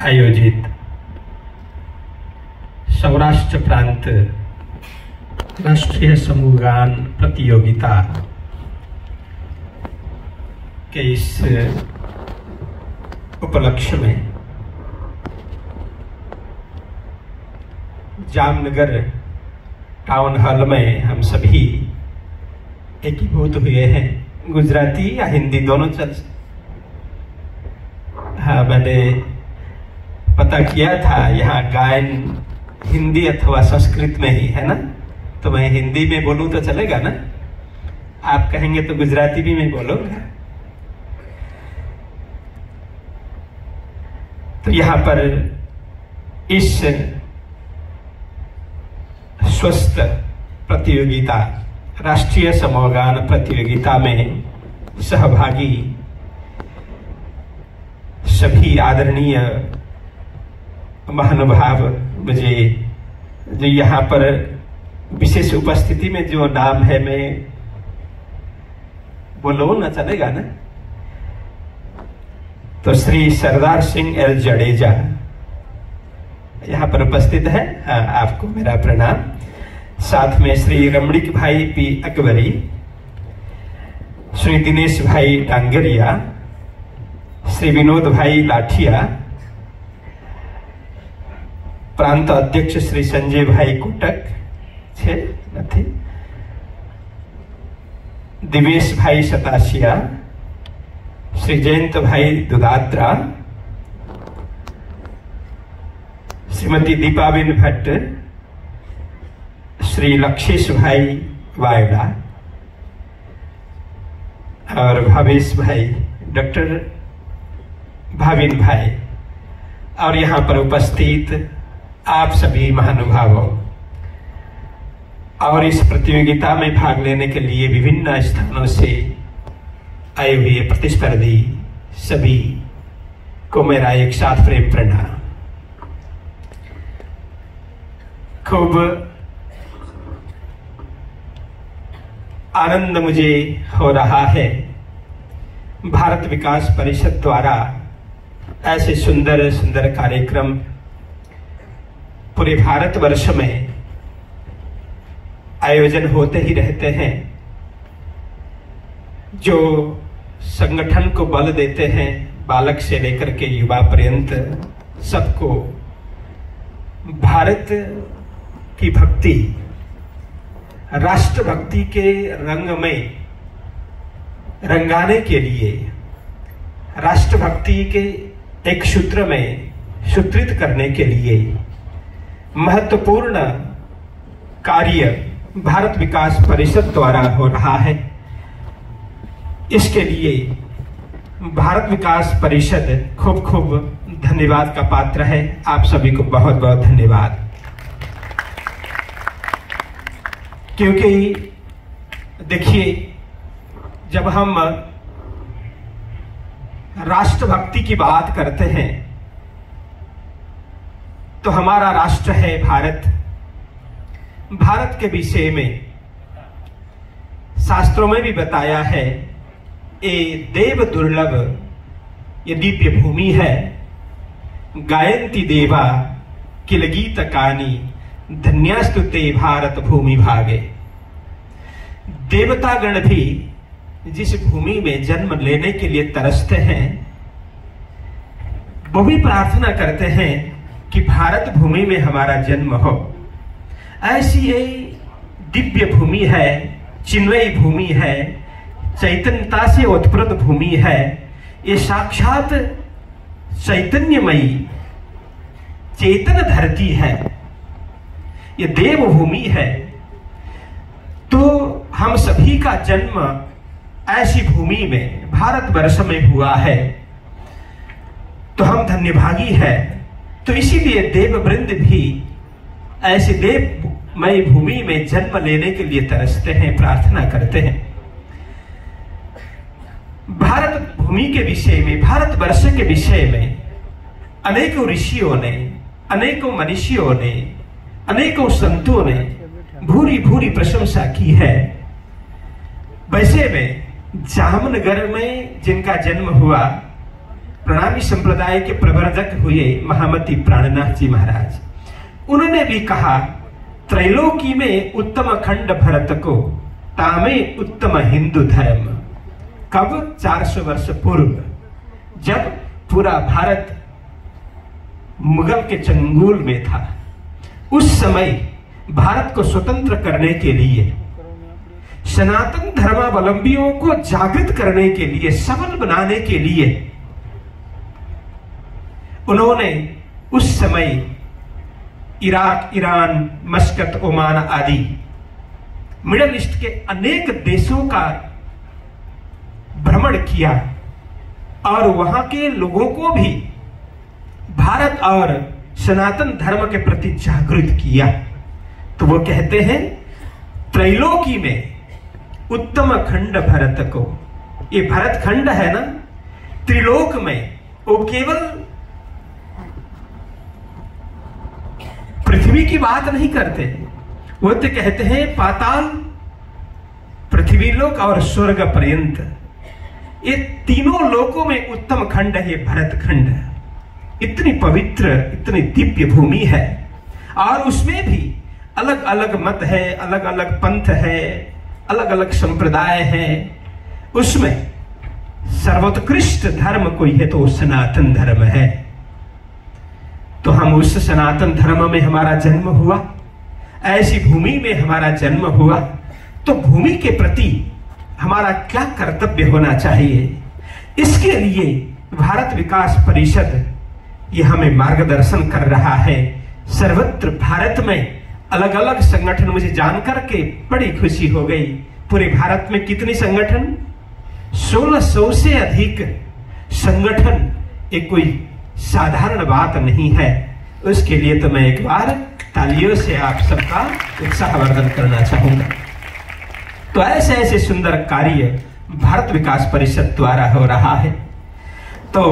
आयोजित सौराष्ट्र प्रांत राष्ट्रीय समूह गान प्रतियोगिता के इस उपलक्ष्य में जामनगर टाउन हॉल में हम सभी एकीभूत हुए हैं। गुजराती या हिंदी दोनों चल। हाँ, मैंने पता किया था यहाँ गायन हिंदी अथवा संस्कृत में ही है ना, तो मैं हिंदी में बोलूं तो चलेगा ना? आप कहेंगे तो गुजराती भी मैं बोलूंगा। तो यहाँ पर इस स्वस्थ प्रतियोगिता राष्ट्रीय समूहगान प्रतियोगिता में सहभागी सभी आदरणीय महानुभाव, मुझे जो यहाँ पर विशेष उपस्थिति में जो नाम है मैं बोलो ना, चलेगा ना? तो श्री सरदार सिंह एल जडेजा यहाँ पर उपस्थित है। हाँ, आपको मेरा प्रणाम। साथ में श्री रमणीक भाई पी अकबरी, श्री दिनेश भाई डांगरिया, श्री विनोद भाई लाठिया, प्रांत अध्यक्ष श्री संजय भाई कोटक छे नहीं, दिवेश भाई सतासिया, श्री जयंत भाई दुदात्रा, श्रीमती दीपाबेन भट्ट, श्री लक्षेश भाई वायड़ा और भावेश भाई, डॉक्टर भाविन भाई और यहाँ पर उपस्थित आप सभी महानुभावों और इस प्रतियोगिता में भाग लेने के लिए विभिन्न स्थानों से आए हुए प्रतिस्पर्धी सभी को मेरा एक साथ प्रेम प्रणाम। खूब आनंद मुझे हो रहा है भारत विकास परिषद द्वारा ऐसे सुंदर सुंदर कार्यक्रम पूरे भारतवर्ष में आयोजन होते ही रहते हैं, जो संगठन को बल देते हैं, बालक से लेकर के युवा पर्यंत सबको भारत की भक्ति, राष्ट्र भक्ति के रंग में रंगाने के लिए, राष्ट्र भक्ति के एक सूत्र में सूत्रित करने के लिए महत्वपूर्ण कार्य भारत विकास परिषद द्वारा हो रहा है। इसके लिए भारत विकास परिषद खूब खूब धन्यवाद का पात्र है। आप सभी को बहुत बहुत धन्यवाद। क्योंकि देखिए, जब हम राष्ट्रभक्ति की बात करते हैं तो हमारा राष्ट्र है भारत। भारत के विषय में शास्त्रों में भी बताया है, ये देव दुर्लभ ये दिव्य भूमि है, गायन्ति देवा किल गीत कानी धन्यास्तु ते भारत भूमि भागे। देवता गण भी जिस भूमि में जन्म लेने के लिए तरसते हैं, वो भी प्रार्थना करते हैं कि भारत भूमि में हमारा जन्म हो। ऐसी ये दिव्य भूमि है, चिन्मयी भूमि है, चैतन्यता से उत्पन्न भूमि है। ये साक्षात चैतन्यमयी चेतन धरती है, ये देव भूमि है। तो हम सभी का जन्म ऐसी भूमि में भारतवर्ष में हुआ है, तो हम धन्यभागी हैं। तो इसीलिए देववृंद भी ऐसी देवमय भूमि में जन्म लेने के लिए तरसते हैं, प्रार्थना करते हैं। भारत भूमि के विषय में, भारतवर्ष के विषय में अनेकों ऋषियों ने, अनेकों मनीषियों ने, अनेकों संतों ने भूरी भूरी प्रशंसा की है। वैसे में जामनगर में जिनका जन्म हुआ प्रणामी संप्रदाय के प्रवर्तक हुए महामती प्राणनाथ जी महाराज, उन्होंने भी कहा, त्रैलोकी में उत्तम खंड भरत को, तामे उत्तम हिंदू धर्म। कब? 400 वर्ष पूर्व, जब पूरा भारत मुगल के चंगुल में था। उस समय भारत को स्वतंत्र करने के लिए, सनातन धर्मावलंबियों को जागृत करने के लिए, सबल बनाने के लिए उन्होंने उस समय इराक, ईरान, मस्कत, ओमान आदि मिडल ईस्ट के अनेक देशों का भ्रमण किया और वहां के लोगों को भी भारत और सनातन धर्म के प्रति जागृत किया। तो वो कहते हैं, त्रैलोकी में उत्तम खंड भरत को, ये भरत खंड है ना, त्रिलोक में वो केवल पृथ्वी की बात नहीं करते, वो तो कहते हैं पाताल, पृथ्वी लोक और स्वर्ग पर्यंत, ये तीनों लोकों में उत्तम खंड है ये भरत खंड। इतनी पवित्र, इतनी दिव्य भूमि है और उसमें भी अलग अलग मत है, अलग अलग पंथ है, अलग अलग संप्रदाय है। उसमें सर्वोत्कृष्ट धर्म कोई है तो वो सनातन धर्म है। तो हम उस सनातन धर्म में हमारा जन्म हुआ, ऐसी भूमि में हमारा जन्म हुआ, तो भूमि के प्रति हमारा क्या कर्तव्य होना चाहिए, इसके लिए भारत विकास परिषद ये हमें मार्गदर्शन कर रहा है। सर्वत्र भारत में अलग अलग संगठन, मुझे जानकर के बड़ी खुशी हो गई। पूरे भारत में कितने संगठन? 1600 से अधिक संगठन। एक कोई साधारण बात नहीं है। उसके लिए तो मैं एक बार तालियों से आप सबका उत्साहवर्धन करना चाहूंगा। तो ऐसे ऐसे सुंदर कार्य भारत विकास परिषद द्वारा हो रहा है। तो